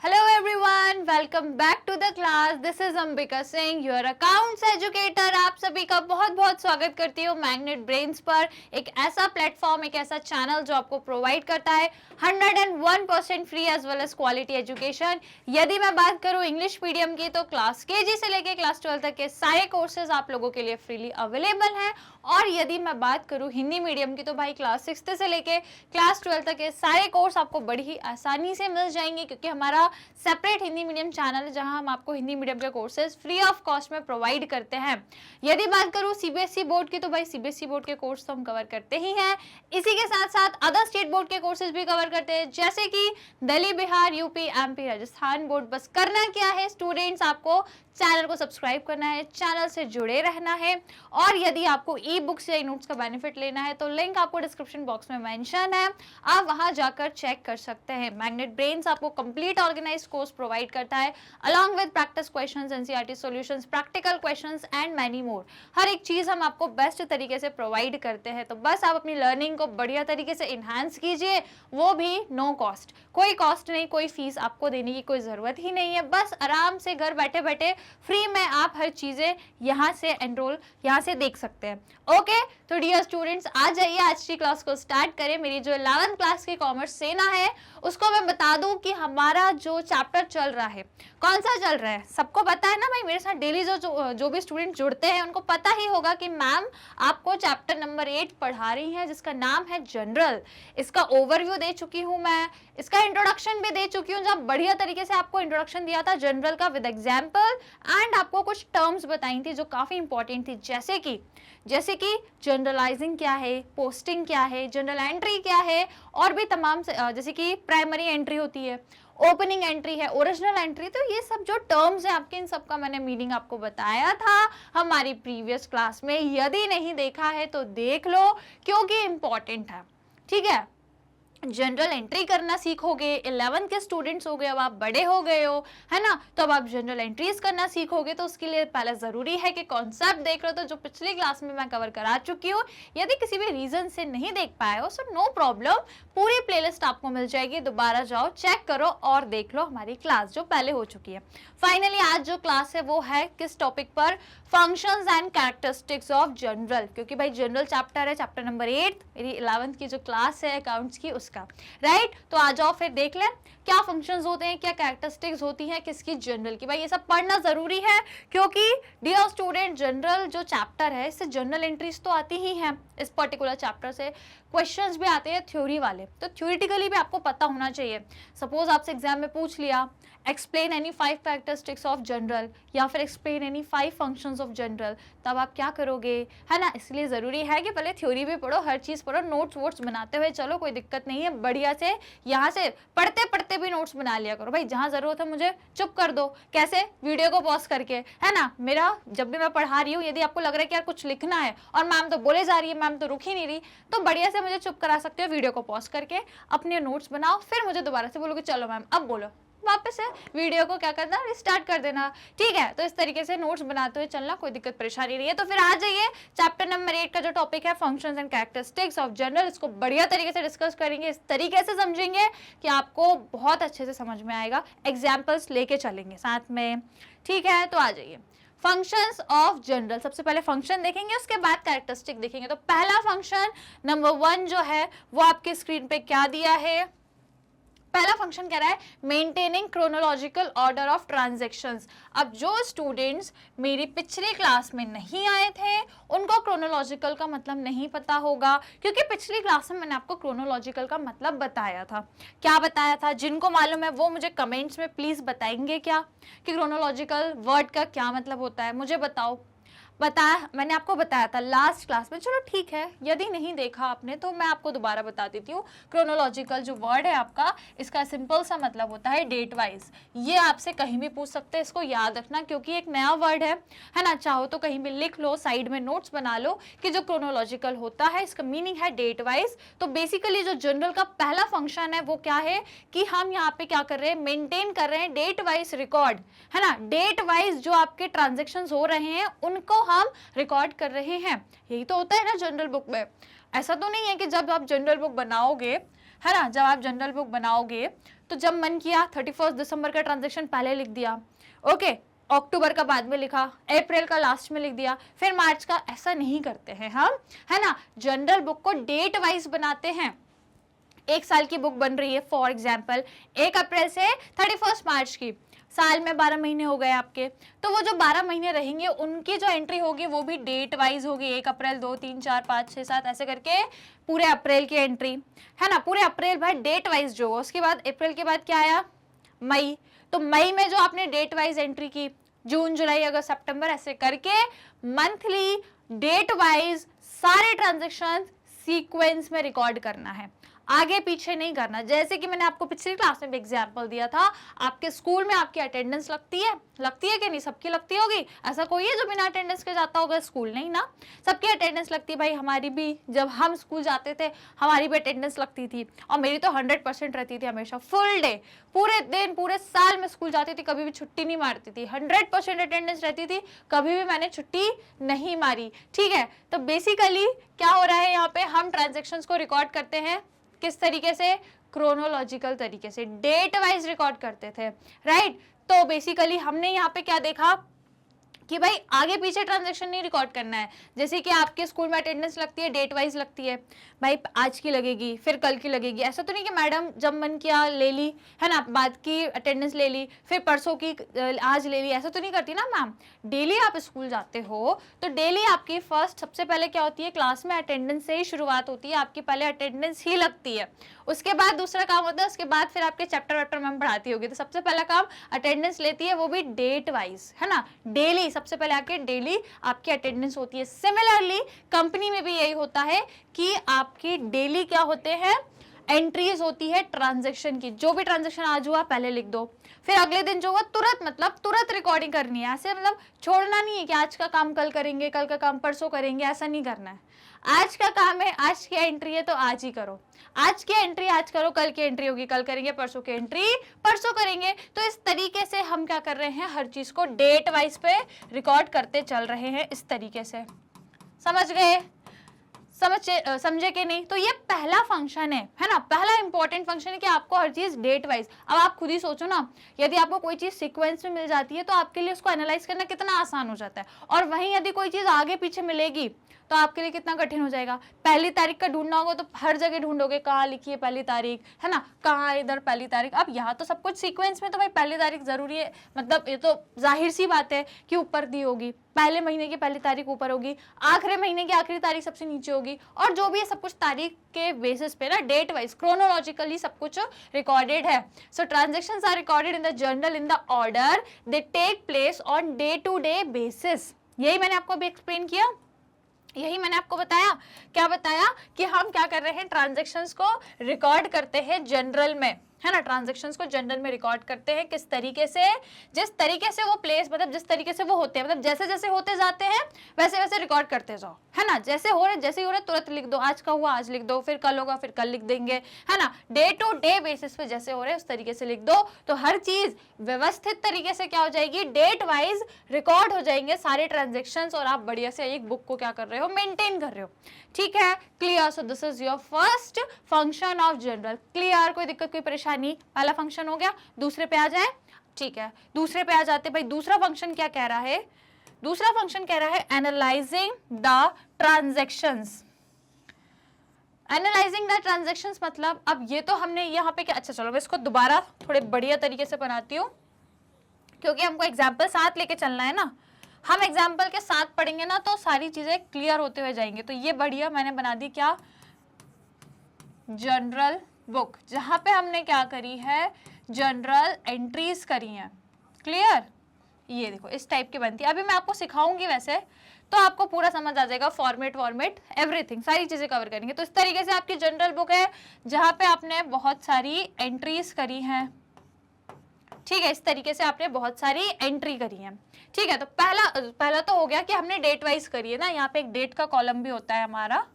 Hello everyone, welcome back to the class. This is Ambika Singh, your accounts educator. आप सभी का बहुत बहुत स्वागत करती हूँ मैग्नेट ब्रेन्स पर, एक ऐसा प्लेटफॉर्म, एक ऐसा चैनल जो आपको प्रोवाइड करता है 101% free as well as quality education. यदि मैं बात करूँ इंग्लिश मीडियम की तो क्लास केजी से लेके क्लास 12 तक के सारे कोर्सेज आप लोगों के लिए फ्रीली अवेलेबल हैं। और यदि मैं बात करूँ हिंदी मीडियम की तो भाई क्लास 6 से लेके क्लास 12 तक के सारे कोर्स आपको बड़ी ही आसानी से मिल जाएंगे, क्योंकि हमारा सेपरेट हिंदी मीडियम चैनल है जहां हम आपको हिंदी मीडियम के कोर्सेज फ्री ऑफ कॉस्ट में प्रोवाइड करते हैं। यदि बात करूं सीबीएसई बोर्ड की तो भाई सीबीएसई बोर्ड के कोर्स तो हम कवर करते ही हैं, इसी के साथ साथ अदर स्टेट बोर्ड के कोर्सेज भी कवर करते हैं, जैसे कि Delhi, Bihar, UP, MP, Rajasthan board. बस करना क्या है स्टूडेंट्स, आपको चैनल को सब्सक्राइब करना है, चैनल से जुड़े रहना है। और यदि आपको ई बुक्स या नोट्स का बेनिफिट लेना है तो लिंक आपको डिस्क्रिप्शन बॉक्स में मेंशन है, आप वहां जाकर चेक कर सकते हैं। मैग्नेट ब्रेन्स आपको कंप्लीट ऑर्गेनाइज कोर्स प्रोवाइड करता है along with practice questions, NCERT solutions, practical questions and many more. हर एक चीज हम आपको बेस्ट तरीके से प्रोवाइड करते हैं, तो बस आप अपनी लर्निंग को बढ़िया तरीके से इनहांस कीजिए, वो भी नो कॉस्ट। कोई कॉस्ट नहीं, कोई फीस आपको देने की कोई जरूरत ही नहीं है। बस आराम से घर बैठे बैठे फ्री में आप हर चीजें यहाँ से एनरोल, यहाँ से देख सकते हैं। ओके, तो डियर स्टूडेंट्स आ जाइए, आज की क्लास को स्टार्ट करें। मेरी जो 11th क्लास की कॉमर्स सेना है उसको मैं बता दूं कि हमारा जो चैप्टर चल रहा है, कौन सा चल रहा है सबको पता है ना भाई। मेरे साथ डेली जो भी स्टूडेंट जुड़ते हैं उनको पता ही होगा कि मैम आपको चैप्टर नंबर 8 पढ़ा रही है, जिसका नाम है जनरल। इसका ओवरव्यू दे चुकी हूँ मैं, इसका इंट्रोडक्शन भी दे चुकी हूँ, जब बढ़िया तरीके से आपको इंट्रोडक्शन दिया था जनरल का विद एग्जाम्पल, एंड आपको कुछ टर्म्स बताई थी जो काफी इंपॉर्टेंट थी, जैसे कि जनरलाइजिंग क्या है, पोस्टिंग क्या है, जनरल एंट्री क्या है, और भी तमाम जैसे कि प्राइमरी एंट्री होती है, ओपनिंग एंट्री है, ओरिजिनल एंट्री। तो ये सब जो टर्म्स हैं आपके, इन सब का मैंने मीनिंग आपको बताया था हमारी प्रीवियस क्लास में। यदि नहीं देखा है तो देख लो, क्योंकि इंपॉर्टेंट है। ठीक है, जनरल एंट्री करना सीखोगे, 11th के स्टूडेंट्स हो गए, अब आप बड़े हो गए हो, है ना, तो अब आप जनरल एंट्रीज करना सीखोगे, तो उसके लिए पहले जरूरी है कि कॉन्सेप्ट देख लो, तो जो पिछली क्लास में मैं कवर करा चुकी हूँ। यदि किसी भी रीजन से नहीं देख पाए हो सो नो प्रॉब्लम, पूरी प्लेलिस्ट आपको मिल जाएगी, दोबारा जाओ चेक करो और देख लो हमारी क्लास जो पहले हो चुकी है। फाइनली आज जो क्लास है वो है किस टॉपिक पर, functions and characteristics of general, क्योंकि भाई जनरल चैप्टर है, चैप्टर नंबर 8 मेरी 11th की जो क्लास है अकाउंट्स की उसका, राइट। तो आ जाओ फिर देख लें क्या फंक्शंस होते हैं, क्या कैरेक्टरिस्टिक्स होती हैं किसकी, जनरल की। भाई ये सब पढ़ना जरूरी है, क्योंकि डियर स्टूडेंट जनरल जो चैप्टर है इससे जनरल एंट्रीज तो आती ही हैं, इस पर्टिकुलर चैप्टर से क्वेश्चंस भी आते हैं थ्योरी वाले, तो थ्योरेटिकली भी आपको पता होना चाहिए। सपोज आपसे एग्जाम में पूछ लिया explain any 5 characteristics of general, या फिर explain any 5 functions of general, तब आप क्या करोगे, है ना। इसलिए जरूरी है कि पहले थ्योरी भी पढ़ो, हर चीज पढ़ो, नोट्स वोट्स बनाते हुए चलो, कोई दिक्कत नहीं है, बढ़िया से यहाँ से पढ़ते पढ़ते भी नोट्स बना लिया करो। भाई जहां जरूरत है मुझे चुप कर दो, कैसे, वीडियो को पॉज करके, है ना। मेरा जब भी मैं पढ़ा रही हूँ, यदि आपको लग रहा है कि यार कुछ लिखना है और मैम तो बोले जा रही है, मैम तो रुक ही नहीं रही, तो बढ़िया से मुझे चुप करा सकते हो, वीडियो को पॉज करके अपने नोट्स बनाओ, फिर मुझे दोबारा से बोलोगे चलो मैम अब बोलो, वापस से वीडियो को क्या करना, रिस्टार्ट कर देना। ठीक है, तो इस तरीके से नोट्स बनाते हुए चलना, कोई दिक्कत परेशानी नहीं है। तो फिर आ जाइए, चैप्टर नंबर 8 का जो टॉपिक है functions and characteristics of general, इसको बढ़िया तरीके से डिस्कस करेंगे, इस तरीके से समझेंगे कि आपको बहुत अच्छे से समझ में आएगा, एग्जाम्पल्स लेके चलेंगे साथ में। ठीक है, तो आ जाइए फंक्शंस ऑफ जनरल। सबसे पहले फंक्शन देखेंगे, उसके बाद कैरेक्टरिस्टिक देखेंगे। तो पहला फंक्शन नंबर 1 जो है वो आपके स्क्रीन पे क्या दिया है, पहला फंक्शन कह रहा है maintaining chronological order of transactions. अब जो स्टूडेंट्स मेरी पिछली क्लास में नहीं आए थे उनको क्रोनोलॉजिकल का मतलब नहीं पता होगा, क्योंकि पिछली क्लास में मैंने आपको क्रोनोलॉजिकल का मतलब बताया था। क्या बताया था, जिनको मालूम है वो मुझे कमेंट्स में प्लीज बताएंगे क्या कि क्रोनोलॉजिकल वर्ड का क्या मतलब होता है, मुझे बताओ। मैंने आपको बताया था लास्ट क्लास में, चलो ठीक है, यदि नहीं देखा आपने तो मैं आपको दोबारा बता देती हूँ। क्रोनोलॉजिकल जो वर्ड है आपका, इसका सिंपल सा मतलब होता है डेट वाइज। ये आपसे कहीं भी पूछ सकते हैं, इसको याद रखना, क्योंकि एक नया वर्ड है ना। चाहो तो कहीं भी लिख लो, साइड में नोट्स बना लो कि जो क्रोनोलॉजिकल होता है इसका मीनिंग है डेट वाइज। तो बेसिकली जो जनरल का पहला फंक्शन है वो क्या है कि हम यहाँ पे क्या कर रहे हैं, मेंटेन कर रहे हैं डेट वाइज रिकॉर्ड, है ना। डेट वाइज जो आपके ट्रांजेक्शन हो रहे हैं उनको हम रिकॉर्ड कर रहे हैं, यही तो होता है ना जनरल बुक में। ऐसा तो नहीं है कि जब आप जनरल बुक बनाओगे, है ना, जब आप जनरल बुक बनाओगे तो जब मन किया 31 दिसंबर का ट्रांजेक्शन पहले लिख दिया, ओके, अक्टूबर का बाद में लिखा, अप्रैल का लास्ट में लिख दिया, फिर मार्च का। ऐसा नहीं करते हैं हम, है ना। जनरल बुक को डेट वाइज बनाते हैं। एक साल की बुक बन रही है फॉर एग्जाम्पल 1 अप्रैल से 31 मार्च की, साल में 12 महीने हो गए आपके, तो वो जो 12 महीने रहेंगे उनकी जो एंट्री होगी वो भी डेट वाइज होगी। 1 अप्रैल 2 3 4 5 6 7 ऐसे करके पूरे अप्रैल की एंट्री, है ना। पूरे अप्रैल भाई डेट वाइज जो होगा। उसके बाद अप्रैल के बाद क्या आया, मई, तो मई में जो आपने डेट वाइज एंट्री की, जून जुलाई अगस्त सितंबर ऐसे करके मंथली डेट वाइज सारे ट्रांजेक्शन सीक्वेंस में रिकॉर्ड करना है, आगे पीछे नहीं करना। जैसे कि मैंने आपको पिछली क्लास में भी एग्जाम्पल दिया था, आपके स्कूल में आपकी अटेंडेंस लगती है कि नहीं, सबकी लगती होगी। ऐसा कोई है जो बिना अटेंडेंस के जाता होगा स्कूल, नहीं ना, सबकी अटेंडेंस लगती है भाई। हमारी भी जब हम स्कूल जाते थे हमारी भी अटेंडेंस लगती थी, और मेरी तो 100% रहती थी हमेशा, फुल डे, पूरे दिन पूरे साल में स्कूल जाती थी, कभी भी छुट्टी नहीं मारती थी, 100% अटेंडेंस रहती थी, कभी भी मैंने छुट्टी नहीं मारी, ठीक है। तो बेसिकली क्या हो रहा है यहाँ पे, हम ट्रांजेक्शन्स को रिकॉर्ड करते हैं किस तरीके से, क्रोनोलॉजिकल तरीके से, डेट वाइज रिकॉर्ड करते थे, राइट। तो बेसिकली हमने यहाँ पे क्या देखा कि भाई आगे पीछे ट्रांजैक्शन नहीं रिकॉर्ड करना है। जैसे कि आपके स्कूल में अटेंडेंस लगती है, डेट वाइज लगती है, भाई आज की लगेगी फिर कल की लगेगी। ऐसा तो नहीं कि मैडम जब मन किया ले ली, है ना, बाद की अटेंडेंस ले ली, फिर परसों की आज ले ली, ऐसा तो नहीं करती ना मैम। डेली आप स्कूल जाते हो तो डेली आपकी फर्स्ट सबसे पहले क्या होती है, क्लास में अटेंडेंस से ही शुरुआत होती है, आपकी पहले अटेंडेंस ही लगती है। उसके बाद दूसरा काम होता है, उसके बाद फिर आपके चैप्टर वैप्टर मैम पढ़ाती होगी, तो सबसे पहला काम अटेंडेंस लेती है, वो भी डेट वाइज, है ना, डेली सबसे पहले आके डेली आपकी अटेंडेंस होती है। सिमिलरली कंपनी में भी यही होता है कि आपकी डेली क्या होते हैं, एंट्रीज होती है ट्रांजैक्शन की। जो भी ट्रांजैक्शन आज हुआ पहले लिख दो, फिर अगले दिन जो हुआ तुरंत, मतलब तुरंत रिकॉर्डिंग करनी है। ऐसे मतलब छोड़ना नहीं है कि आज का काम कल करेंगे, कल का काम परसों करेंगे, ऐसा नहीं करना है। आज का काम है, आज की एंट्री है तो आज ही करो, आज की एंट्री आज करो, कल की एंट्री होगी कल करेंगे, परसों की एंट्री परसों करेंगे। तो इस तरीके से हम क्या कर रहे हैं, हर चीज को डेट वाइज पे रिकॉर्ड करते चल रहे हैं, इस तरीके से। समझ गए, समझे कि नहीं। तो ये पहला फंक्शन है ना, पहला इंपॉर्टेंट फंक्शन है कि आपको हर चीज डेट वाइज। अब आप खुद ही सोचो ना, यदि आपको कोई चीज सीक्वेंस में मिल जाती है तो आपके लिए उसको एनालाइज करना कितना आसान हो जाता है, और वहीं यदि कोई चीज आगे पीछे मिलेगी तो आपके लिए कितना कठिन हो जाएगा। पहली तारीख का ढूंढना होगा तो हर जगह ढूंढोगे, कहाँ लिखी है पहली तारीख, है ना, कहाँ इधर पहली तारीख। अब यहाँ तो सब कुछ सीक्वेंस में, तो भाई पहली तारीख जरूरी है, मतलब ये तो जाहिर सी बात है कि ऊपर दी होगी, पहले महीने की पहली तारीख ऊपर होगी, आखिरी महीने की आखिरी तारीख सबसे नीचे होगी, और जो भी है सब कुछ तारीख के बेसिस पे ना, डेट वाइज क्रोनोलॉजिकली सब कुछ रिकॉर्डेड है। So transactions are recorded in the journal in the order they take place on day to day basis. यही मैंने आपको अभी एक्सप्लेन किया, यही मैंने आपको बताया। क्या बताया कि हम क्या कर रहे हैं, ट्रांजैक्शंस को रिकॉर्ड करते हैं जनरल में, है ना, ट्रांजैक्शंस को जनरल में रिकॉर्ड करते हैं। किस तरीके से, जिस तरीके से वो प्लेस, मतलब जिस तरीके से वो होते हैं, मतलब जैसे जैसे होते जाते हैं वैसे वैसे रिकॉर्ड करते जाओ, है ना। जैसे हो रहे, जैसे ही हो रहे तुरंत लिख दो, आज का हुआ आज लिख दो, फिर कल होगा फिर कल लिख देंगे, है ना। डे टू डे बेसिस पे जैसे हो रहे उस तरीके से लिख दो, तो हर चीज व्यवस्थित तरीके से क्या हो जाएगी, डेट वाइज रिकॉर्ड हो जाएंगे सारे ट्रांजेक्शन्स, और आप बढ़िया से एक बुक को क्या कर रहे हो, मेंटेन कर रहे हो, ठीक है। Clear. So this is your first function of general. Clear, कोई दिक्कत कोई परेशानी, पहला फंक्शन हो गया। दूसरे पे आ जाए, ठीक है, दूसरे पे आ जाते भाई। दूसरा फंक्शन क्या कह रहा है, दूसरा फंक्शन कह रहा है analysing the transactions. Analysing the transactions मतलब, अब ये तो हमने यहाँ पे क्या, अच्छा चलो मैं इसको दोबारा थोड़े बढ़िया तरीके से बनाती हूँ, क्योंकि हमको एग्जाम्पल साथ लेके चलना है ना। हम एग्जाम्पल के साथ पढ़ेंगे ना तो सारी चीजें क्लियर होते हुए जाएंगे। तो ये बढ़िया मैंने बना दी क्या, जनरल बुक, जहां पे हमने क्या करी है, जनरल एंट्रीज करी हैं। क्लियर, ये देखो इस टाइप की बनती है। अभी मैं आपको सिखाऊंगी वैसे तो आपको पूरा समझ आ जाएगा, फॉर्मेट एवरीथिंग, सारी चीजें कवर करेंगे। तो इस तरीके से आपकी जनरल बुक है जहां पे आपने बहुत सारी एंट्रीज करी हैं, ठीक है। इस तरीके से आपने बहुत सारी एंट्री करी है, ठीक है। तो पहला तो हो गया कि हमने डेट वाइज करी है ना, यहाँ पे एक डेट का कॉलम भी होता है हमारा।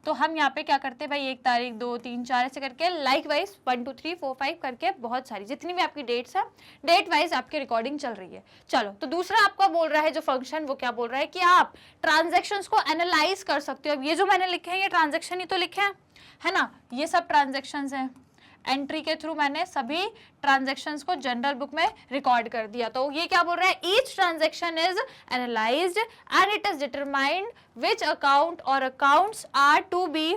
तो हम यहाँ पे क्या करते हैं भाई, 1 तारीख 2 3 4 ऐसे करके लाइक वाइज 1 2 3 4 5 करके बहुत सारी जितनी भी आपकी डेट्स है, डेट वाइज आपकी रिकॉर्डिंग चल रही है। चलो, तो दूसरा आपका बोल रहा है जो फंक्शन, वो क्या बोल रहा है कि आप ट्रांजेक्शन्स को एनालाइज कर सकते हो। अब ये जो मैंने लिखे हैं ये ट्रांजेक्शन ही तो लिखे हैं, है ना, ये सब ट्रांजेक्शन्स हैं। एंट्री के थ्रू मैंने सभी ट्रांजैक्शंस को जनरल बुक में रिकॉर्ड कर दिया। तो ये क्या बोल रहा है, each transaction is analysed and it is determined which account or accounts are to be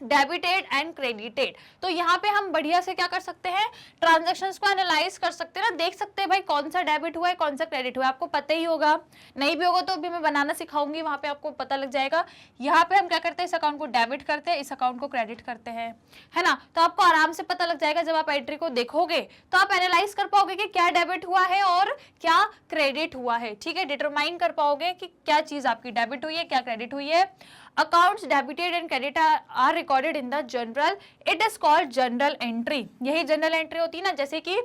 debited and credited. तो यहाँ पे हम बढ़िया से क्या कर सकते हैं, ट्रांजैक्शंस को एनालाइज कर सकते हैं ना, देख सकते हैं भाई कौन सा डेबिट हुआ है कौन सा क्रेडिट हुआ है। आपको पता ही होगा, नहीं भी होगा तो अभी मैं बनाना सिखाऊंगी, वहां पे आपको पता लग जाएगा। यहाँ पे हम क्या करते हैं, इस अकाउंट को डेबिट करते हैं, इस अकाउंट को क्रेडिट करते हैं, है ना। तो आपको आराम से पता लग जाएगा, जब आप एंट्री को देखोगे तो आप एनालाइज कर पाओगे कि क्या डेबिट हुआ है और क्या क्रेडिट हुआ है, ठीक है। डिटरमाइन कर पाओगे कि क्या चीज आपकी डेबिट हुई है क्या क्रेडिट हुई है। Accounts debited and credit are recorded in the journal, it is called journal entry. यही जनरल एंट्री होती है ना, जैसे कि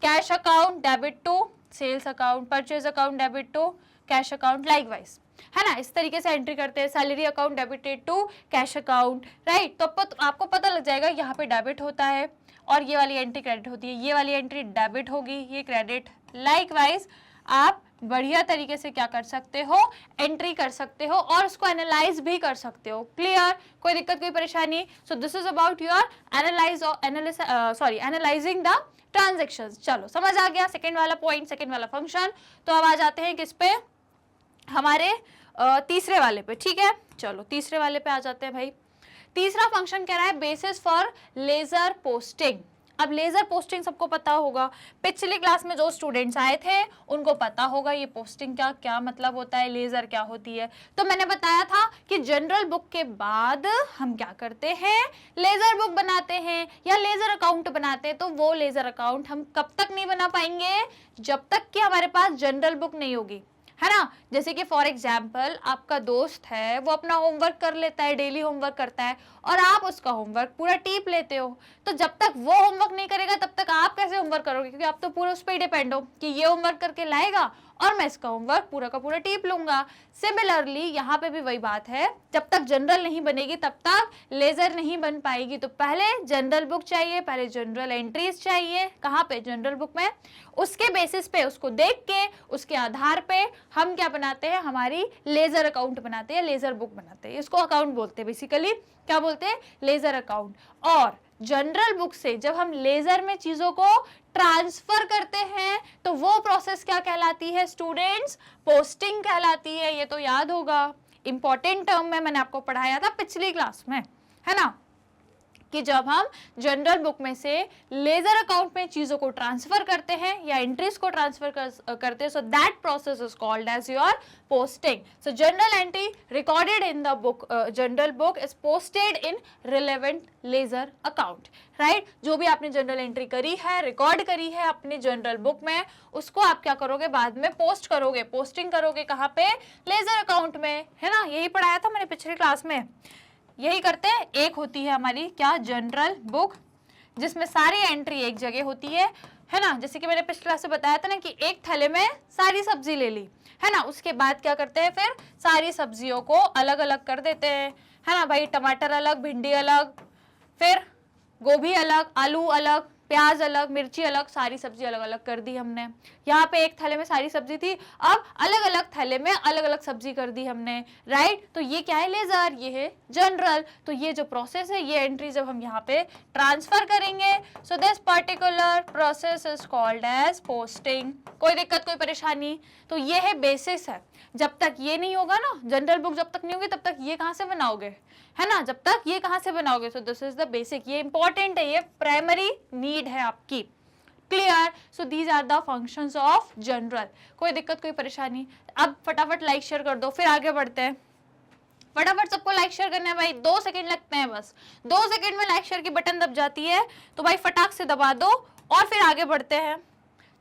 cash account debit to sales account, purchase account debit to cash account, likewise, है ना। इस तरीके से एंट्री करते हैं। Salary account debited to cash account, right. तो आपको पता लग जाएगा यहाँ पे डेबिट होता है और ये वाली एंट्री क्रेडिट होती है, ये वाली एंट्री डेबिट होगी, ये क्रेडिट। लाइकवाइज आप बढ़िया तरीके से क्या कर सकते हो, एंट्री कर सकते हो और उसको एनालाइज भी कर सकते हो। क्लियर, कोई दिक्कत कोई परेशानी। सो this is about your analysing the transactions. चलो समझ आ गया, सेकंड वाला पॉइंट, सेकंड वाला फंक्शन। तो अब आ जाते हैं किस पे, हमारे तीसरे वाले पे, ठीक है। चलो तीसरे वाले पे आ जाते हैं भाई। तीसरा फंक्शन कह रहा है बेसिस फॉर लेजर पोस्टिंग। अब लेजर पोस्टिंग सबको पता होगा, पिछली क्लास में जो स्टूडेंट्स आए थे उनको पता होगा ये पोस्टिंग का क्या मतलब होता है, लेजर क्या होती है। तो मैंने बताया था कि जनरल बुक के बाद हम क्या करते हैं, लेजर बुक बनाते हैं या लेजर अकाउंट बनाते हैं। तो वो लेजर अकाउंट हम कब तक नहीं बना पाएंगे, जब तक कि हमारे पास जनरल बुक नहीं होगी, है ना। जैसे कि फॉर एग्जाम्पल आपका दोस्त है, वो अपना होमवर्क कर लेता है, डेली होमवर्क करता है और आप उसका होमवर्क पूरा टीप लेते हो। तो जब तक वो होमवर्क नहीं करेगा तब तक आप कैसे होमवर्क करोगे, क्योंकि आप तो पूरा उस पर ही डिपेंड हो कि ये होमवर्क करके लाएगा और मैं इसका होमवर्क पूरा का पूरा टीप लूंगा। सिमिलरली यहाँ पे भी वही बात है, जब तक जनरल नहीं बनेगी तब तक लेजर नहीं बन पाएगी। तो पहले जनरल बुक चाहिए, पहले जनरल एंट्रीज चाहिए, कहाँ पे, जनरल बुक में। उसके बेसिस पे, उसको देख के, उसके आधार पे हम क्या बनाते हैं, हमारी लेजर अकाउंट बनाते हैं, लेजर बुक बनाते हैं। इसको अकाउंट बोलते हैं बेसिकली, क्या बोलते हैं, लेजर अकाउंट। और जनरल बुक से जब हम लेजर में चीजों को ट्रांसफर करते हैं तो वो प्रोसेस क्या कहलाती है स्टूडेंट्स, पोस्टिंग कहलाती है। ये तो याद होगा, इंपॉर्टेंट टर्म में मैंने आपको पढ़ाया था पिछली क्लास में, है ना, कि जब हम जनरल बुक में से लेजर अकाउंट में चीजों को ट्रांसफर करते हैं या एंट्रीज को ट्रांसफर करते हैं, so that process is called as your posting. So journal entry recorded in the book, journal book is posted in relevant ledger account, right. जो भी आपने जनरल एंट्री करी है, रिकॉर्ड करी है अपने जनरल बुक में, उसको आप क्या करोगे, बाद में पोस्ट करोगे। पोस्टिंग करोगे कहाँ पे, लेजर अकाउंट में, है ना। यही पढ़ाया था मैंने पिछली क्लास में, यही करते हैं। एक होती है हमारी क्या, जनरल बुक, जिसमें सारी एंट्री एक जगह होती है ना। जैसे कि मैंने पिछली क्लास में बताया था ना कि एक थैले में सारी सब्जी ले ली, है ना। उसके बाद क्या करते हैं, फिर सारी सब्जियों को अलग अलग कर देते हैं, है ना भाई। टमाटर अलग, भिंडी अलग, फिर गोभी अलग, आलू अलग, प्याज अलग, मिर्ची अलग, सारी सब्जी अलग अलग कर दी हमने। यहाँ पे एक थैले में सारी सब्जी थी, अब अलग अलग थैले में अलग अलग सब्जी कर दी हमने, राइट। तो ये क्या है, लेजर, ये है जनरल। तो ये जो प्रोसेस है, ये एंट्री जब हम यहाँ पे ट्रांसफर करेंगे, so this particular process is called as posting. कोई दिक्कत कोई परेशानी, तो ये है बेसिस है। जब तक ये नहीं होगा ना, जनरल बुक जब तक नहीं होगी तब तक ये कहाँ से बनाओगे, है ना, जब तक ये कहाँ से बनाओगे। So this is the basic, ये इंपॉर्टेंट है, ये प्राइमरी नीड है आपकी। Clear, so these are the functions of journal. कोई दिक्कत कोई परेशानी। अब फटाफट लाइक शेयर कर दो, फिर आगे बढ़ते हैं। फटाफट सबको लाइक शेयर करना है भाई, 2 सेकंड लगते हैं बस। 2 सेकंड में लाइक शेयर की बटन दब जाती है, तो भाई फटाक से दबा दो और फिर आगे बढ़ते हैं।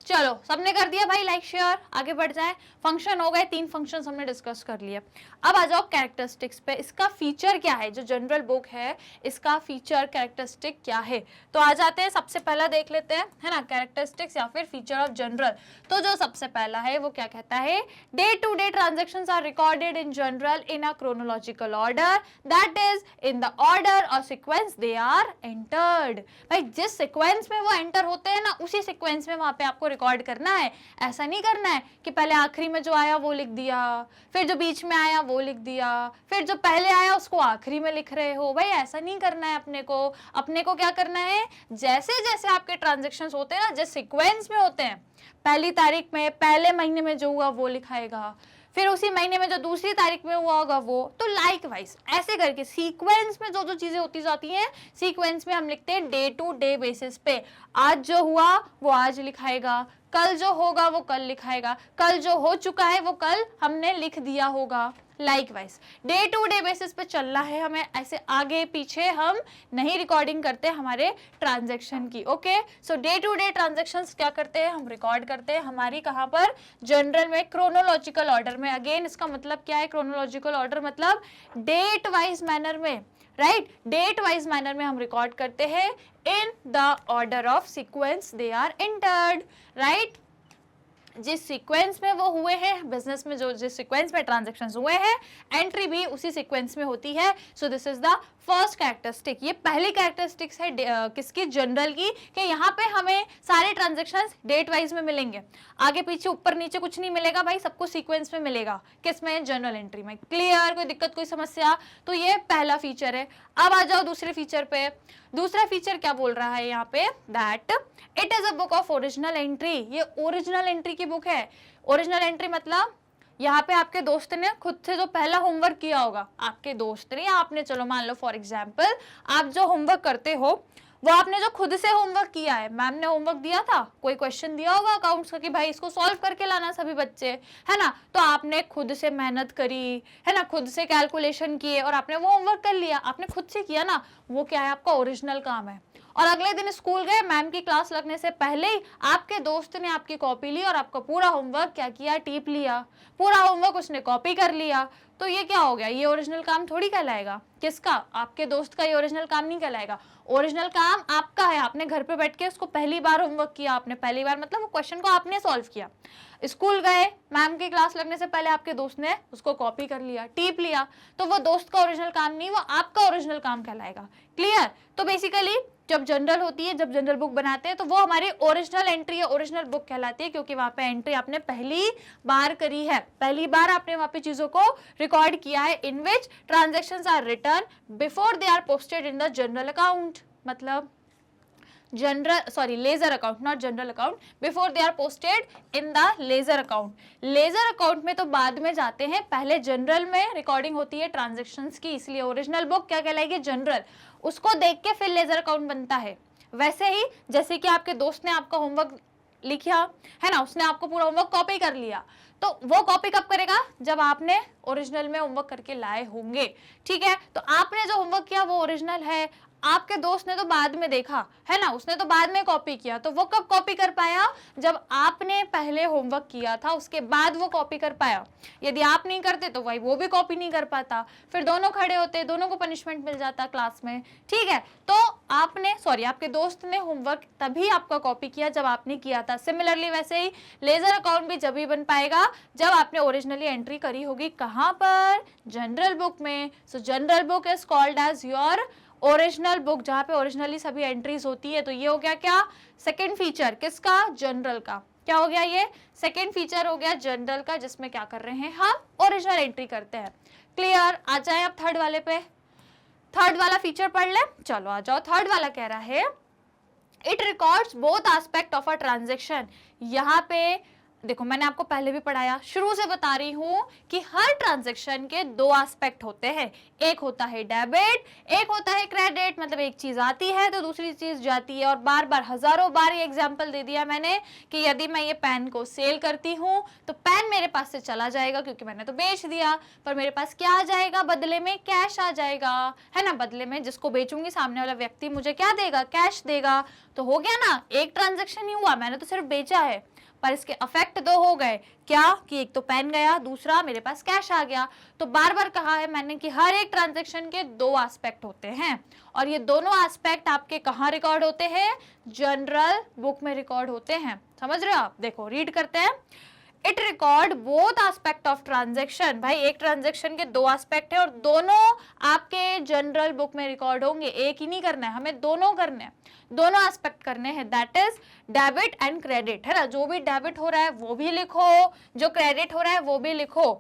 चलो सबने कर दिया भाई लाइक शेयर, आगे बढ़ जाए। फंक्शन हो गए, 3 फंक्शंस हमने डिस्कस कर लिए। अब आ जाओ कैरेक्टरिस्टिक्स पे, इसका फीचर क्या है, जो जनरल बुक है इसका फीचर कैरेक्टरिस्टिक क्या है। तो आ जाते हैं, सबसे पहला देख लेते हैं, है ना, कैरेक्टरिस्टिक्स या फिर फीचर ऑफ जनरल। तो जो सबसे पहला है वो क्या कहता है, day to day transactions are recorded in journal in a chronological order, that is in the order और सीक्वेंस दे आर एंटर्ड। भाई जिस सीक्वेंस में वो एंटर होते हैं ना, उसी सीक्वेंस में वहां पे आपको रिकॉर्ड करना है। ऐसा नहीं करना है कि पहले आखिरी में जो आया वो लिख दिया, फिर जो बीच में आया वो लिख दिया, फिर जो पहले आया उसको आखिरी में लिख रहे हो। भाई ऐसा नहीं करना है अपने को क्या करना है, जैसे जैसे आपके ट्रांजेक्शन्स होते हैं ना, जिस सीक्वेंस में होते हैं, पहली तारीख में पहले महीने में जो हुआ वो लिखाएगा, फिर उसी महीने में जो दूसरी तारीख में हुआ होगा वो, तो लाइक वाइज ऐसे करके सीक्वेंस में जो जो चीजें होती जाती हैं, सीक्वेंस में हम लिखते हैं डे टू डे बेसिस पे। आज जो हुआ वो आज लिखाएगा, कल जो होगा वो कल लिखाएगा, कल जो हो चुका है वो कल हमने लिख दिया होगा। Likewise day to day basis पे चलना है हमें, ऐसे आगे पीछे हम नहीं रिकॉर्डिंग करते हमारे ट्रांजैक्शन की। Okay, so day to day transactions क्या करते हैं, हम रिकॉर्ड करते हैं हमारी कहाँ पर, जनरल में, क्रोनोलॉजिकल ऑर्डर में। अगेन इसका मतलब क्या है, क्रोनोलॉजिकल ऑर्डर मतलब डेट वाइज मैनर में, राइट, डेट वाइज मैनर में हम रिकॉर्ड करते हैं in the order of sequence they are entered, right. जिस सीक्वेंस में वो हुए हैं बिजनेस में, जो जिस सीक्वेंस में ट्रांजैक्शंस हुए हैं, एंट्री भी उसी सीक्वेंस में होती है। सो this is the first characteristic. ये पहली कैरेक्टरिस्टिक्स है किसकी, जनरल की, कि यहाँ पे हमें सारे ट्रांजैक्शंस डेट वाइज में मिलेंगे, आगे पीछे ऊपर नीचे कुछ नहीं मिलेगा भाई, सबको सीक्वेंस में मिलेगा। किसमें, जनरल एंट्री में। क्लियर, कोई दिक्कत कोई समस्या? तो ये पहला फीचर है। अब आ जाओ दूसरे फीचर पे। दूसरा फीचर क्या बोल रहा है यहाँ पे, that it is a book of original entry. ये ओरिजिनल एंट्री की बुक है। ओरिजिनल एंट्री मतलब यहाँ पे आपके दोस्त ने खुद से जो पहला होमवर्क किया होगा, आपके दोस्त ने या आपने, चलो मान लो फॉर एग्जाम्पल आप जो होमवर्क करते हो वो आपने जो खुद से होमवर्क किया है, मैम ने होमवर्क दिया था, कोई क्वेश्चन दिया होगा अकाउंट्स का कि भाई इसको सॉल्व करके लाना सभी बच्चे, है ना, तो आपने खुद से मेहनत करी, है ना, खुद से कैलकुलेशन किए और आपने वो होमवर्क कर लिया, आपने खुद से किया ना, वो क्या है, आपका ओरिजिनल काम है। और अगले दिन स्कूल गए, मैम की क्लास लगने से पहले ही आपके दोस्त ने आपकी कॉपी ली और आपका पूरा होमवर्क क्या किया, टीप लिया, पूरा होमवर्क उसने कॉपी कर लिया। तो ये क्या हो गया, ये ओरिजिनल काम थोड़ी कहलाएगा। किसका, आपके दोस्त का ये ओरिजिनल काम नहीं कहलाएगा। ओरिजिनल काम आपका है, आपने घर पे बैठ के उसको पहली बार होमवर्क किया, आपने पहली बार मतलब वो क्वेश्चन को आपने सॉल्व किया, स्कूल गए, मैम की क्लास लगने से पहले आपके दोस्त ने उसको कॉपी कर लिया, टीप लिया, तो वो दोस्त का ओरिजिनल काम नहीं, वो आपका ओरिजिनल काम कहलाएगा। क्लियर? तो बेसिकली जब जनरल होती है, जब जनरल बुक बनाते हैं, तो वो हमारी ओरिजिनल एंट्री या ओरिजिनल बुक कहलाती है, क्योंकि वहां पे एंट्री आपने पहली बार करी है, पहली बार आपने वहां पे चीजों को रिकॉर्ड किया है, in which transactions are written before they are posted in the general account, मतलब ledger account, not general account, before they are posted in the ledger account. Ledger account में तो बाद में जाते हैं, पहले जनरल में रिकॉर्डिंग होती है ट्रांजैक्शंस की, इसलिए ओरिजिनल बुक क्या कहलाएगी, जनरल, उसको देख के फिर लेजर अकाउंट बनता है। वैसे ही जैसे कि आपके दोस्त ने आपका होमवर्क लिखा है ना, उसने आपको पूरा होमवर्क कॉपी कर लिया, तो वो कॉपी कब करेगा, जब आपने ओरिजिनल में होमवर्क करके लाए होंगे। ठीक है, तो आपने जो होमवर्क किया वो ओरिजिनल है, आपके दोस्त ने तो बाद में देखा है ना, उसने तो बाद में कॉपी किया, तो वो कब कॉपी कर पाया, जब आपने पहले होमवर्क किया था उसके बाद वो कॉपी कर पाया। यदि आप नहीं करते तो भाई वो भी कॉपी नहीं कर पाता, फिर दोनों खड़े होते, दोनों को पनिशमेंट मिल जाता क्लास में। ठीक है, तो आपके दोस्त ने होमवर्क तभी आपका कॉपी किया जब आपने किया था। सिमिलरली वैसे ही लेजर अकाउंट भी जब ही बन पाएगा जब आपने ओरिजिनली एंट्री करी होगी, कहां पर, जनरल बुक में। So journal book is called as your original book, जहां पे ओरिजिनली सभी एंट्रीज होती है। तो ये हो गया क्या, सेकंड फीचर किसका, जनरल का। क्या हो गया, ये सेकंड फीचर हो गया जनरल का, जिसमें क्या कर रहे हैं हम, ओरिजिनल एंट्री करते हैं। क्लियर? आ जाए अब थर्ड वाले पे, थर्ड वाला फीचर पढ़ ले। चलो आ जाओ, थर्ड वाला कह रहा है it records both aspect of a transaction. यहाँ पे देखो मैंने आपको पहले भी पढ़ाया, शुरू से बता रही हूं कि हर ट्रांजैक्शन के दो एस्पेक्ट होते हैं, एक होता है डेबिट, एक होता है क्रेडिट। मतलब एक चीज आती है तो दूसरी चीज जाती है। और बार बार हजारों बार ये एग्जांपल दे दिया मैंने कि यदि मैं ये पेन को सेल करती हूँ तो पेन मेरे पास से चला जाएगा क्योंकि मैंने तो बेच दिया, पर मेरे पास क्या आ जाएगा बदले में, कैश आ जाएगा, है ना। बदले में जिसको बेचूंगी सामने वाला व्यक्ति मुझे क्या देगा, कैश देगा। तो हो गया ना, एक ट्रांजैक्शन ही हुआ, मैंने तो सिर्फ बेचा है, पर इसके इफेक्ट दो हो गए। क्या कि एक तो पेन गया, दूसरा मेरे पास कैश आ गया। तो बार बार कहा है मैंने कि हर एक ट्रांजैक्शन के दो एस्पेक्ट होते हैं और ये दोनों एस्पेक्ट आपके कहाँ रिकॉर्ड होते हैं, जनरल बुक में रिकॉर्ड होते हैं। समझ रहे हो आप? देखो रीड करते हैं। It record both aspect of transaction. भाई एक ट्रांजेक्शन के दो एस्पेक्ट है और दोनों आपके जनरल बुक में रिकॉर्ड होंगे, एक ही नहीं करना है, हमें दोनों करने हैं, दोनों एस्पेक्ट करने हैं। That is debit and credit, है ना। जो भी डेबिट हो रहा है वो भी लिखो, जो क्रेडिट हो रहा है वो भी लिखो।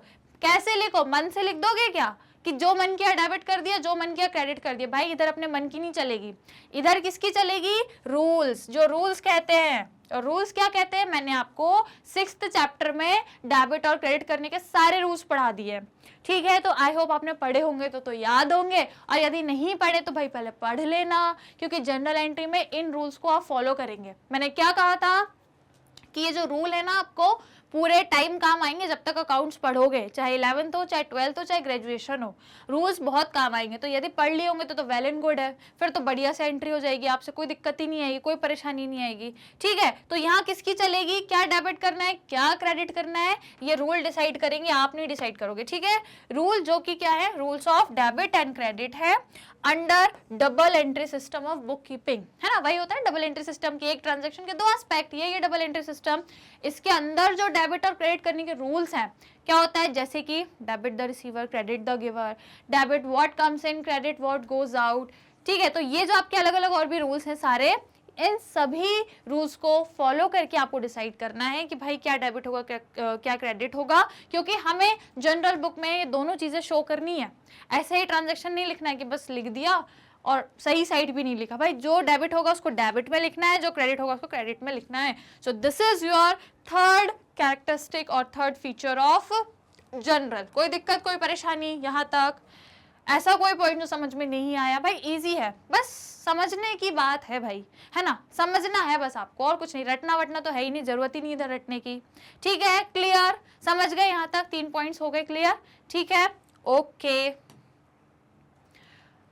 कैसे लिखो, मन से लिख दोगे क्या कि जो मन किया डेबिट कर दिया, जो मन किया क्रेडिट कर दिया? भाई इधर अपने मन की नहीं चलेगी, इधर किसकी चलेगी? रूल्स। जो रूल्स कहते हैं, और रूल्स क्या कहते हैं? मैंने आपको 6th चैप्टर में डेबिट और क्रेडिट करने के सारे रूल्स पढ़ा दिए, ठीक है। तो आई होप आपने पढ़े होंगे तो याद होंगे, और यदि नहीं पढ़े तो भाई पहले पढ़ लेना, क्योंकि जनरल एंट्री में इन रूल्स को आप फॉलो करेंगे। मैंने क्या कहा था कि ये जो रूल है ना आपको पूरे टाइम काम आएंगे जब तक अकाउंट्स पढ़ोगे, चाहे 11th हो, चाहे 12th हो, चाहे ग्रेजुएशन हो, रूल्स बहुत काम आएंगे। तो यदि पढ़ लिए होंगे तो वेल एंड गुड है, फिर तो बढ़िया से एंट्री हो जाएगी, आपसे कोई दिक्कत ही नहीं आएगी, कोई परेशानी नहीं आएगी, ठीक है। तो यहाँ किसकी चलेगी, क्या डेबिट करना है, क्या क्रेडिट करना है, ये रूल डिसाइड करेंगे, आप नहीं डिसाइड करोगे, ठीक है। रूल जो कि क्या है, rules of debit and credit है under double entry system of bookkeeping, है ना। वही होता है डबल एंट्री सिस्टम की, एक ट्रांजेक्शन के दो एस्पेक्ट, ये डबल एंट्री सिस्टम। इसके अंदर जो डेबिट और क्रेडिट करने के रूल्स हैं, क्या होता है, जैसे कि debit the receiver, credit the giver, debit what comes in, credit what goes out, ठीक है। तो ये जो आपके अलग अलग और भी रूल्स हैं सारे, इन सभी रूल्स को फॉलो करके आपको डिसाइड करना है कि भाई क्या डेबिट होगा, क्या क्रेडिट होगा, क्योंकि हमें जनरल बुक में ये दोनों चीजें शो करनी है। ऐसे ही ट्रांजैक्शन नहीं लिखना है कि बस लिख दिया और सही साइड भी नहीं लिखा। भाई जो डेबिट होगा उसको डेबिट में लिखना है, जो क्रेडिट होगा उसको क्रेडिट में लिखना है। सो this is your third characteristic और थर्ड फीचर ऑफ जनरल। कोई दिक्कत, कोई परेशानी यहाँ तक? ऐसा कोई पॉइंट जो समझ में नहीं आया? भाई इजी है, बस समझने की बात है भाई, है ना, समझना है बस आपको, और कुछ नहीं। रटना वटना तो है ही नहीं, जरूरत ही नहीं इधर रटने की, ठीक है। क्लियर, समझ गए यहाँ तक? 3 पॉइंट्स हो गए क्लियर, ठीक है, ओके।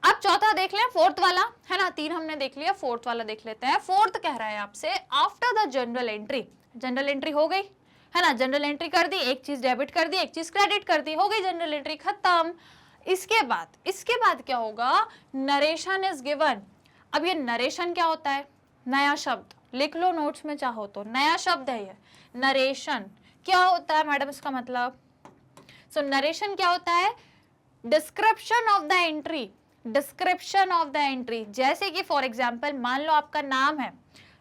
अब चौथा देख लें, फोर्थ वाला, है ना। 3 हमने देख लिया, फोर्थ वाला देख लेते हैं। फोर्थ कह रहा है आपसे, after the general entry, general entry हो गई, है ना, जनरल एंट्री कर दी, एक चीज डेबिट कर दी, एक चीज क्रेडिट कर दी, हो गई जनरल एंट्री, खत्म। इसके बाद क्या होगा, नरेशन इज गिवन। अब ये नरेशन क्या होता है, नया शब्द, लिख लो नोट्स में चाहो तो, नया शब्द है ये नरेशन। क्या होता है मैडम इसका मतलब? सो नरेशन क्या होता है, description of the entry, description of the entry. जैसे कि फॉर एग्जाम्पल मान लो आपका नाम है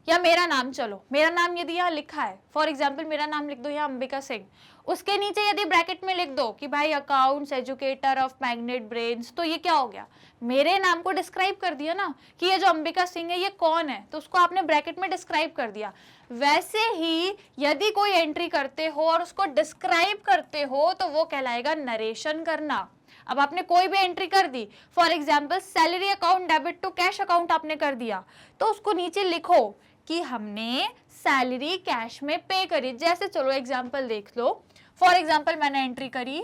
या मेरा नाम, चलो मेरा नाम यदि यहाँ लिखा है, फॉर एग्जाम्पल मेरा नाम लिख दो यहाँ अंबिका सिंह, उसके नीचे यदि ब्रैकेट में लिख दो कि भाई accounts educator of magnet brains, तो ये क्या हो गया, मेरे नाम को डिस्क्राइब कर दिया ना कि ये जो अंबिका सिंह है ये कौन है, तो उसको आपने ब्रैकेट में डिस्क्राइब कर दिया। वैसे ही यदि कोई एंट्री करते हो और उसको डिस्क्राइब करते हो तो वो कहलाएगा नरेशन करना। अब आपने कोई भी एंट्री कर दी, for example salary account debit to cash account आपने कर दिया, तो उसको नीचे लिखो कि हमने सैलरी कैश में पे करी। जैसे चलो एग्जाम्पल देख लो, फॉर एग्जाम्पल मैंने एंट्री करी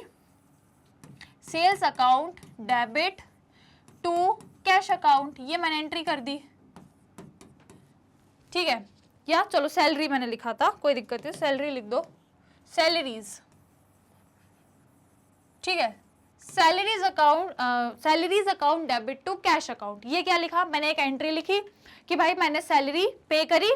sales account debit to cash account, ये मैंने एंट्री कर दी, ठीक है। या चलो सैलरी मैंने लिखा था, कोई दिक्कत है, सैलरी लिख दो, सैलरीज, ठीक है, salaries account debit to cash account. ये क्या लिखा, मैंने एक एंट्री लिखी कि भाई मैंने सैलरी पे करी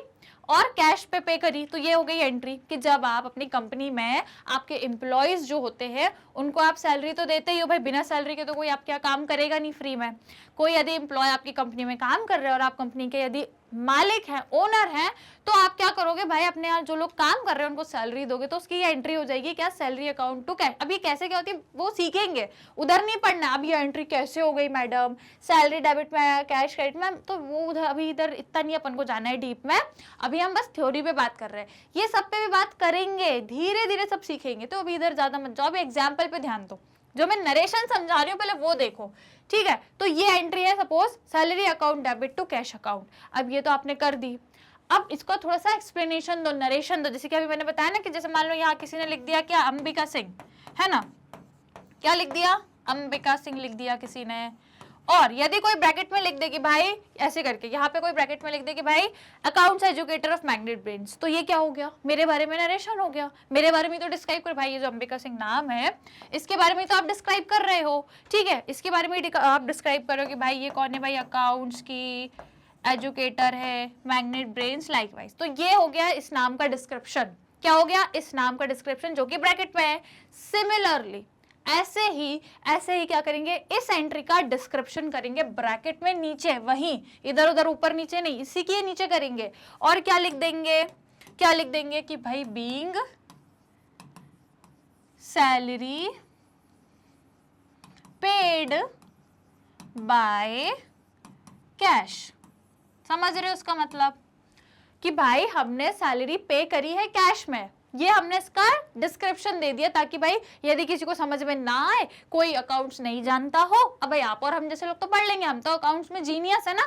और कैश पे करी, तो ये हो गई एंट्री कि जब आप अपनी कंपनी में आपके एम्प्लॉयज जो होते हैं उनको आप सैलरी तो देते ही हो, भाई बिना सैलरी के तो कोई आप क्या काम करेगा नहीं फ्री में। कोई यदि एम्प्लॉय आपकी कंपनी में काम कर रहे हैं और आप कंपनी के यदि मालिक हैं, ओनर हैं, तो आप क्या करोगे भाई, अपने यहाँ जो लोग काम कर रहे हैं उनको सैलरी दोगे, तो उसकी ये एंट्री हो जाएगी क्या, सैलरी अकाउंट टू कैश। अब ये कैसे क्या होती है वो सीखेंगे, उधर नहीं पढ़ना। अब ये एंट्री कैसे हो गई मैडम, सैलरी डेबिट में कैश क्रेडिट में, तो वो उधर अभी इधर इतना नहीं अपन को जाना है डीप में, अभी हम बस थ्योरी पे बात कर रहे हैं, ये सब पे भी बात करेंगे, धीरे धीरे सब सीखेंगे। तो अभी इधर ज्यादा मत जाओ, अभी एग्जाम्पल पे ध्यान दो, जो मैं नरेशन समझा रही हूँ पहले वो देखो, ठीक है। तो ये एंट्री है suppose salary account debit to cash account, अब ये तो आपने कर दी। अब इसको थोड़ा सा एक्सप्लेनेशन दो, नरेशन दो। जैसे कि अभी मैंने बताया ना कि जैसे मान लो यहाँ किसी ने लिख दिया क्या, अंबिका सिंह, है ना, क्या लिख दिया, अंबिका सिंह लिख दिया किसी ने, और यदि कोई ब्रैकेट में लिख दे कि भाई ऐसे करके, यहाँ पे कोई ब्रैकेट में लिख दे कि भाई accounts educator of magnet brains, तो ये क्या हो गया, मेरे बारे में नरेशन हो गया, मेरे बारे में तो डिस्क्राइब कर, भाई ये जो अंबिका सिंह नाम है इसके बारे में तो आप डिस्क्राइब कर रहे हो, ठीक है, इसके बारे में आप डिस्क्राइब करो कि भाई ये कौन है, भाई अकाउंट्स की एजुकेटर है मैग्नेट ब्रेन्स लाइकवाइज। तो ये हो गया इस नाम का डिस्क्रिप्शन, क्या हो गया, इस नाम का डिस्क्रिप्शन जो कि ब्रैकेट में है। सिमिलरली ऐसे ही क्या करेंगे, इस एंट्री का डिस्क्रिप्शन करेंगे ब्रैकेट में नीचे, वहीं इधर उधर ऊपर नीचे नहीं, इसी के नीचे करेंगे। और क्या लिख देंगे, क्या लिख देंगे कि भाई being salary paid by cash. समझ रहे हो उसका मतलब कि भाई हमने सैलरी पे करी है कैश में, ये हमने इसका डिस्क्रिप्शन दे दिया ताकि भाई यदि किसी को समझ में ना आए, कोई अकाउंट्स नहीं जानता हो, अब भाई आप और हम जैसे लोग तो पढ़ लेंगे, हम तो अकाउंट्स में जीनियस है ना,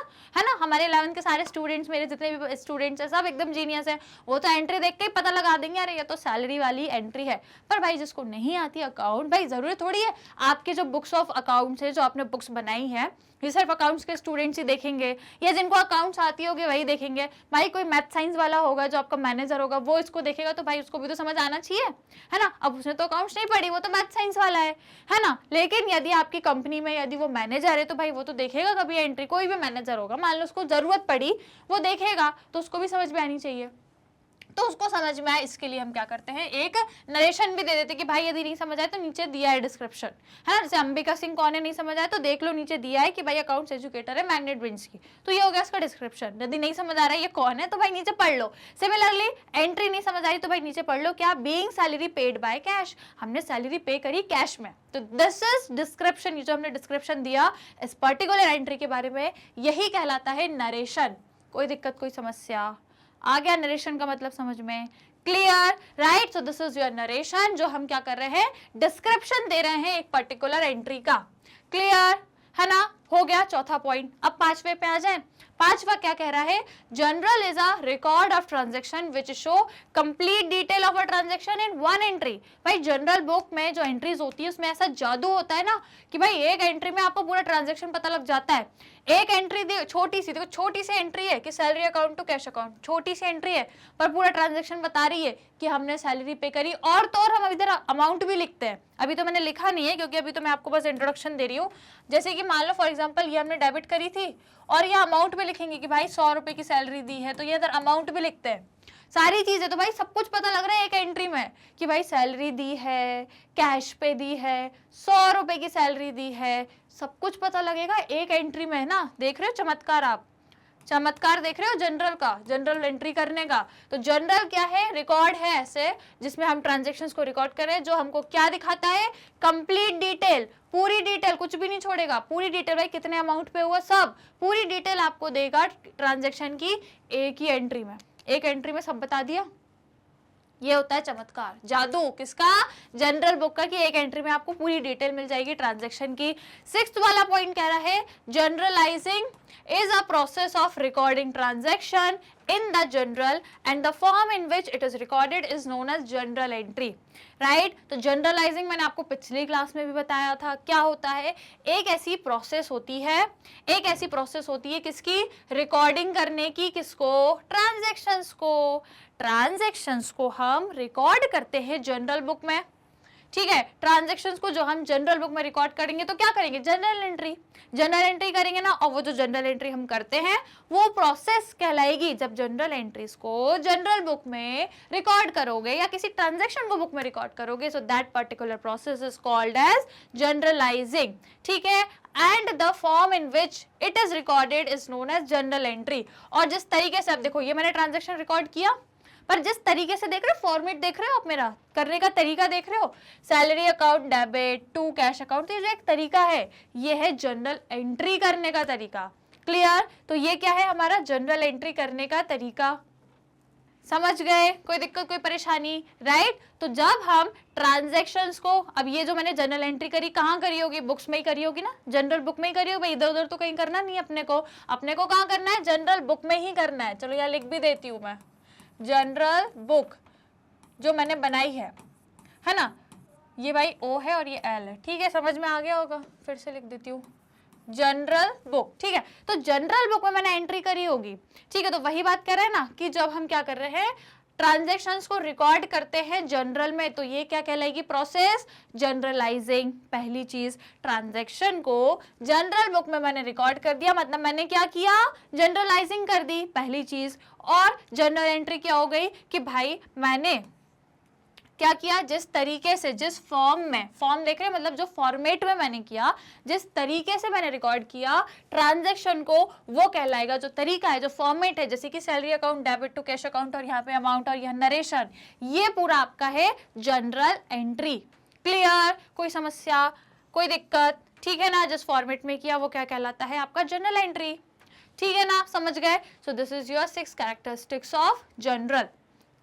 हमारे 11th के सारे स्टूडेंट्स, मेरे जितने भी स्टूडेंट्स हैं सब एकदम जीनियस है, वो तो एंट्री देख के ही पता लगा देंगे अरे ये तो सैलरी वाली एंट्री है। पर भाई जिसको नहीं आती अकाउंट, भाई जरूरी थोड़ी है आपके जो बुक्स ऑफ अकाउंट्स है, जो आपने बुक्स बनाई है, ये सिर्फ अकाउंट्स के स्टूडेंट्स ही देखेंगे, या जिनको अकाउंट्स आती होगी वही देखेंगे। भाई कोई मैथ साइंस वाला होगा जो आपका मैनेजर होगा, वो इसको देखेगा तो भाई उसको भी तो समझ आना चाहिए, है ना। अब उसने तो अकाउंट्स नहीं पढ़ी, वो तो मैथ साइंस वाला है ना। लेकिन यदि आपकी कंपनी में यदि वो मैनेजर है तो भाई वो तो देखेगा कभी एंट्री, कोई भी मैनेजर होगा, मान लो उसको जरूरत पड़ी, वो देखेगा तो उसको भी समझ में आनी चाहिए। तो उसको समझ में आए इसके लिए हम क्या करते हैं, एक नरेशन भी दे देते कि भाई यदि नहीं समझ आए तो नीचे दिया है डिस्क्रिप्शन, है ना। जैसे अंबिका सिंह कौन है, नहीं समझ आए तो देख लो नीचे दिया है कि भाई अकाउंट्स एजुकेटर है मैग्नेट ब्रेन्स की, तो ये हो गया इसका डिस्क्रिप्शन। यदि नहीं समझ आ रहा है ये कौन है तो भाई नीचे पढ़ लो। सिमिलरली एंट्री नहीं समझ आ रही तो भाई नीचे पढ़ लो क्या, being salary paid by cash, हमने सैलरी पे करी कैश में, तो दिस इज डिस्क्रिप्शन। ये जो हमने डिस्क्रिप्शन दिया इस पर्टिकुलर एंट्री के बारे में, यही कहलाता है नरेशन। कोई दिक्कत, कोई समस्या आ गया, नरेशन का मतलब समझ में clear, right. So this is your narration, जो हम क्या कर रहे हैं, डिस्क्रिप्शन दे रहे हैं एक पर्टिकुलर एंट्री का, क्लियर है ना। हो गया चौथा पॉइंट। अब पांचवे पे आ जाए। पांचवा क्या कह रहा है, general is a record of transaction which show complete detail of a transaction in one entry. भाई जनरल बुक में जो एंट्रीज होती है उसमें ऐसा जादू होता है ना कि भाई एक एंट्री में आपको पूरा ट्रांजेक्शन पता लग जाता है। एक एंट्री छोटी सी, देखो छोटी सी एंट्री है कि salary account to cash account, छोटी सी एंट्री है पर पूरा ट्रांजेक्शन बता रही है कि हमने सैलरी पे करी। और तो और हम इधर अमाउंट भी लिखते हैं, अभी तो मैंने लिखा नहीं है क्योंकि अभी तो मैं आपको बस इंट्रोडक्शन दे रही हूँ। जैसे कि मान लो फॉर एग्जांपल ये हमने डेबिट करी थी और ये अमाउंट भी लिखेंगे कि भाई 100 रुपए की सैलरी दी है, तो ये इधर अमाउंट भी लिखते हैं, सारी चीजें। तो भाई सब कुछ पता लग रहा है एक एंट्री में कि भाई सैलरी दी है, कैश पे दी है, 100 रुपए की सैलरी दी है, सब कुछ पता लगेगा एक एंट्री में, है ना। देख रहे हो चमत्कार, आप चमत्कार देख रहे हो जनरल का, जनरल एंट्री करने का। तो जनरल क्या है, रिकॉर्ड है ऐसे जिसमें हम ट्रांजैक्शंस को रिकॉर्ड करें, जो हमको क्या दिखाता है, कंप्लीट डिटेल, पूरी डिटेल, कुछ भी नहीं छोड़ेगा, पूरी डिटेल। भाई कितने अमाउंट पे हुआ सब पूरी डिटेल आपको देगा ट्रांजैक्शन की एक ही एंट्री में, एक एंट्री में सब बता दिया। ये होता है चमत्कार, जादू किसका, जनरल बुक का, कि एक एंट्री में आपको पूरी डिटेल मिल जाएगी ट्रांजैक्शन की। सिक्स्थ वाला पॉइंट कह रहा है, generalising is a process of recording transaction in the journal and the form in which it is recorded is known as journal entry, right। तो जनरलाइजिंग मैंने आपको पिछली क्लास में भी बताया था, क्या होता है, एक ऐसी प्रोसेस होती है, एक ऐसी प्रोसेस होती है किसकी, रिकॉर्डिंग करने की, किसको, ट्रांजैक्शंस को। ट्रांजैक्शंस को हम रिकॉर्ड करते हैं जनरल बुक में, ठीक है। ट्रांजैक्शंस को जो हम जनरल बुक में रिकॉर्ड करेंगे तो क्या करेंगे, जनरल एंट्री, जनरल एंट्री करेंगे ना। और वो जो जनरल एंट्री हम करते हैं वो प्रोसेस कहलाएगी जब जनरल एंट्रीज को जनरल बुक में रिकॉर्ड करोगे या किसी ट्रांजैक्शन को बुक में रिकॉर्ड करोगे, so that particular process is called as journalising, ठीक है। And the form in which it is recorded is known as journal entry. और जिस तरीके से, अब देखो ये मैंने ट्रांजैक्शन रिकॉर्ड किया, पर जिस तरीके से देख रहे हो, फॉर्मेट देख रहे हो आप, मेरा करने का तरीका देख रहे हो, salary account debit to cash account, तो ये जो एक तरीका है ये है जनरल एंट्री करने का तरीका, क्लियर। तो ये क्या है, हमारा जनरल एंट्री करने का तरीका, समझ गए, कोई दिक्कत कोई परेशानी, राइट। तो जब हम ट्रांजैक्शंस को, अब ये जो मैंने जनरल एंट्री करी कहाँ करी होगी, बुक्स में ही करी होगी ना, जनरल बुक में ही करी होगी, इधर उधर तो कहीं करना नहीं अपने को कहाँ करना है, जनरल बुक में ही करना है। चलो यहाँ लिख भी देती हूँ मैं, जनरल बुक जो मैंने बनाई है ना, ये भाई ओ है और ये एल है, ठीक है, समझ में आ गया होगा, फिर से लिख देती हूँ जनरल बुक, ठीक है। तो जनरल बुक में मैंने एंट्री करी होगी, ठीक है। तो वही बात कर रहे हैं ना कि जब हम क्या कर रहे हैं, ट्रांजैक्शंस को रिकॉर्ड करते हैं जनरल में, तो ये क्या कहलाएगी, प्रोसेस जनरलाइजिंग। पहली चीज, ट्रांजैक्शन को जनरल बुक में मैंने रिकॉर्ड कर दिया, मतलब मैंने क्या किया, जनरलाइजिंग कर दी, पहली चीज। और जनरल एंट्री क्या हो गई कि भाई मैंने क्या किया, जिस तरीके से, जिस फॉर्म में, फॉर्म देख रहे हैं मतलब जो फॉर्मेट में मैंने किया, जिस तरीके से मैंने रिकॉर्ड किया ट्रांजैक्शन को, वो कहलाएगा, जो तरीका है, जो फॉर्मेट है, जैसे कि salary account, debit to cash account, और यहाँ पे अमाउंट और यह नरेशन, ये पूरा आपका है जनरल एंट्री। क्लियर, कोई समस्या, कोई दिक्कत, ठीक है ना। जिस फॉर्मेट में किया वो क्या कहलाता है आपका जनरल एंट्री, ठीक है ना, समझ गए। सो this is your 6 characteristics of general.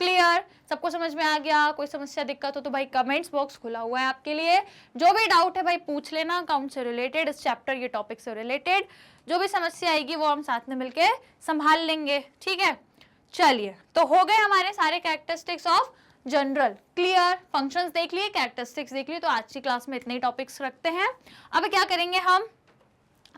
Clear, सबको समझ में आ गया। कोई समस्या दिक्कत हो तो भाई कमेंट्स बॉक्स खुला हुआ है आपके लिए, जो भी डाउट है भाई पूछ लेना, अकाउंट से रिलेटेड, इस चैप्टर ये टॉपिक से रिलेटेड जो भी समस्या आएगी वो हम साथ में मिलके संभाल लेंगे, ठीक है। चलिए, तो हो गए हमारे सारे characteristics of general. Clear, functions देख लिए, कैरेक्टरिस्टिक्स देख लिए, तो आज की क्लास में इतने ही टॉपिक्स रखते हैं। अब क्या करेंगे हम,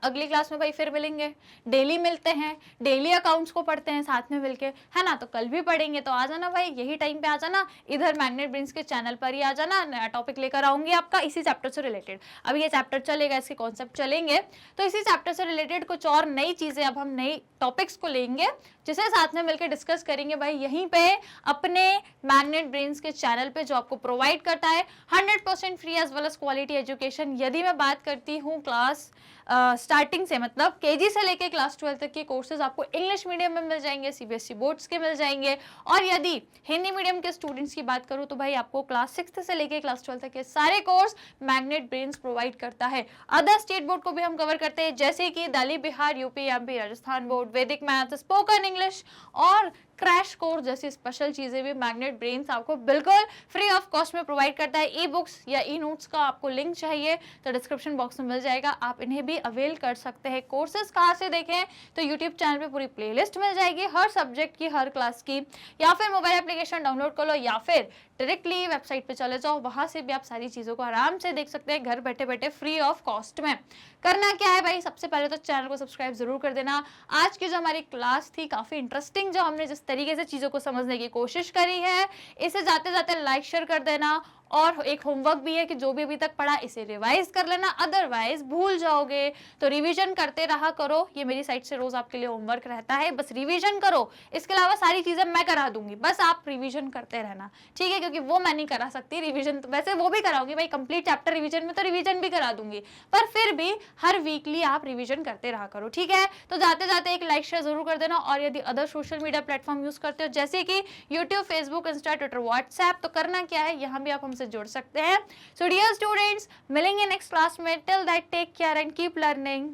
अगली क्लास में भाई फिर मिलेंगे, डेली मिलते हैं, डेली अकाउंट्स को पढ़ते हैं साथ में मिलके, है ना। तो कल भी पढ़ेंगे, तो आ जाना भाई, यही टाइम पे आ जाना, इधर मैग्नेट ब्रेन्स के चैनल पर ही आ जाना, नया टॉपिक लेकर आऊंगी आपका इसी चैप्टर से रिलेटेड। अब ये चैप्टर चलेगा, इसके कॉन्सेप्ट चलेंगे, तो इसी चैप्टर से रिलेटेड कुछ और नई चीजें, अब हम नई टॉपिक्स को लेंगे जिसे साथ में मिलकर डिस्कस करेंगे भाई यहीं पे अपने मैग्नेट ब्रेन्स के चैनल पे, जो आपको प्रोवाइड करता है 100% free as well as quality education. यदि मैं बात करती हूँ क्लास स्टार्टिंग से, मतलब केजी से लेके क्लास 12 तक के कोर्सेज आपको इंग्लिश मीडियम में मिल जाएंगे, सीबीएसई बोर्ड्स के मिल जाएंगे, और यदि हिंदी मीडियम के स्टूडेंट्स की बात करूँ तो भाई आपको क्लास 6 से लेके क्लास 12 तक के सारे कोर्स मैग्नेट ब्रेन्स प्रोवाइड करता है। अदर स्टेट बोर्ड को भी हम कवर करते हैं, जैसे कि Delhi, Bihar, UP, MP, Rajasthan board, वैदिक मैथ, स्पोकन इंग्लिश और क्रैश कोर्स जैसी स्पेशल चीजें भी मैग्नेट ब्रेन्स आपको बिल्कुल फ्री ऑफ कॉस्ट में प्रोवाइड करता है। ई बुक्स या ई नोट्स का आपको लिंक चाहिए तो डिस्क्रिप्शन बॉक्स में मिल जाएगा, आप इन्हें भी अवेल कर सकते हैं। कोर्सेज कहाँ से देखें, तो यूट्यूब चैनल पे पूरी प्लेलिस्ट मिल जाएगी हर सब्जेक्ट की, हर क्लास की, या फिर मोबाइल एप्लीकेशन डाउनलोड कर लो, या फिर डायरेक्टली वेबसाइट पे चले जाओ, वहां से भी आप सारी चीजों को आराम से देख सकते हैं घर बैठे बैठे फ्री ऑफ कॉस्ट में। करना क्या है भाई, सबसे पहले तो चैनल को सब्सक्राइब जरूर कर देना। आज की जो हमारी क्लास थी काफी इंटरेस्टिंग, जो हमने जिस तरीके से चीजों को समझने की कोशिश करी है, इसे जाते जाते लाइक शेयर कर देना, और एक होमवर्क भी है कि जो भी अभी तक पढ़ा इसे रिवाइज कर लेना, अदरवाइज भूल जाओगे। तो रिवीजन करते रहा करो, ये मेरी साइड से रोज आपके लिए होमवर्क रहता है, बस रिवीजन करो, इसके अलावा सारी चीजें मैं करा दूंगी, बस आप रिवीजन करते रहना, ठीक है, क्योंकि वो मैं नहीं करा सकती रिवीजन, तो वैसे वो भी कराऊंगी भाई, कंप्लीट चैप्टर रिवीजन में तो रिवीजन भी करा दूंगी, पर फिर भी हर वीकली आप रिवीजन करते रहा करो, ठीक है। तो जाते जाते एक लाइक शेयर जरूर कर देना, और यदि other social media platform use करते हो जैसे कि YouTube, Facebook, Insta, Twitter, WhatsApp, तो करना क्या है, यहाँ भी आप हमसे जुड़ सकते हैं। सो डियर स्टूडेंट्स, मिलेंगे नेक्स्ट क्लास में, till that take care and keep learning.